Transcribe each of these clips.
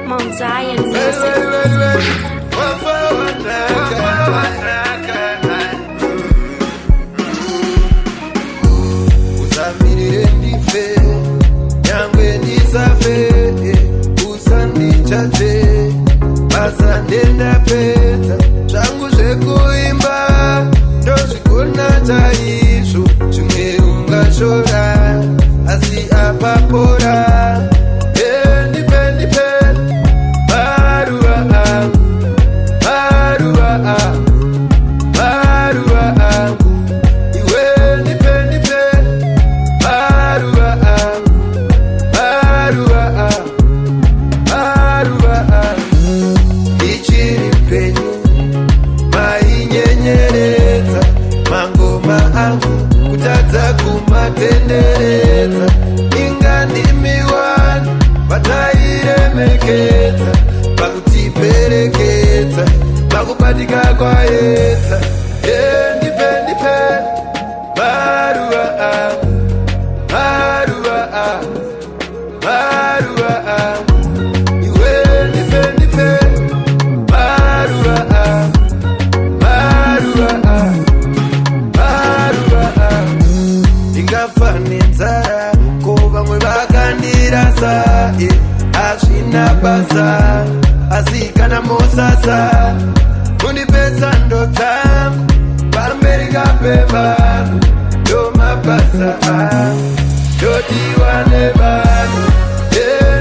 Mount Zion Music. Usamirire ndife nyangwe ndisafe usandichache basa ndendapedza zvangu zvekuimba ndozvikona chaizvo zvimwe ungashora asi apapora kutadza kumatenderedza ingandimiwani vatairemekedza pakutiperekedza pakubatika kwaedza ndipe maruva angu maruva angu maruva angu iwe ndipe maruva angu maruva angu ndingafa nenzara ko vamwe vakandirasa hazvina basa asi kana mosasa mundipedza ndotangu pamberi pevanhu ndomabasa angu ndodiwa nevanhu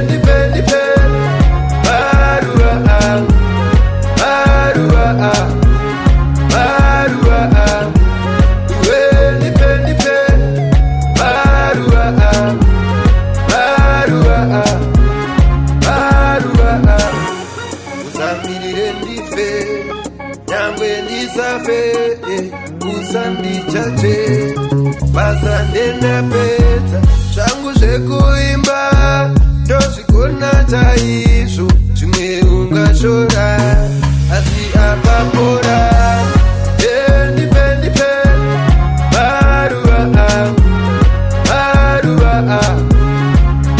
ndipe maruva angu maruva angu maruva angu iwe ndipe maruva angu maruva angu maruva angu usamirire ndife nyangwe ndisafe usandichache basa ndendapedza zvangu zvekuimba ndozvikona chaizvo zvimwe ungashora asi apapora ndipe maruva angu maruva angu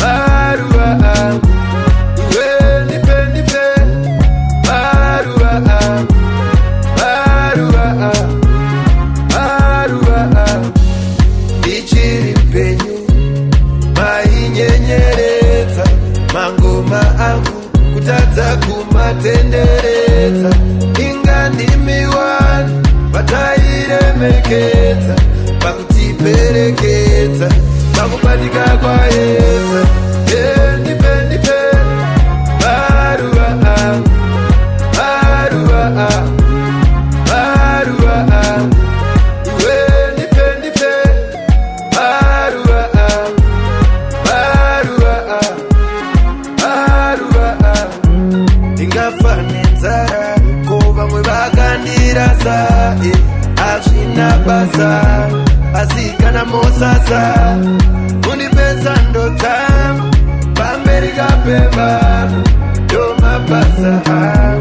maruva angu iwe ndipe maruva angu maruva angu maruva angu ndichiri mpenyu mainyenyeredza mangoma angu kutadza kumatenderedza ingandimiwani vatairemekedza pakutiperekedza pakubatika kwaedza ndipe maruva angu maruva angu maruva angu iwe ndipe maruva angu maruva angu maruva angu ndingafa nenzara ko vamwe vakandirasa hazvina basa asi kana mosasa mundipedza ndotangu pamberi pevanhu ndomabasa angu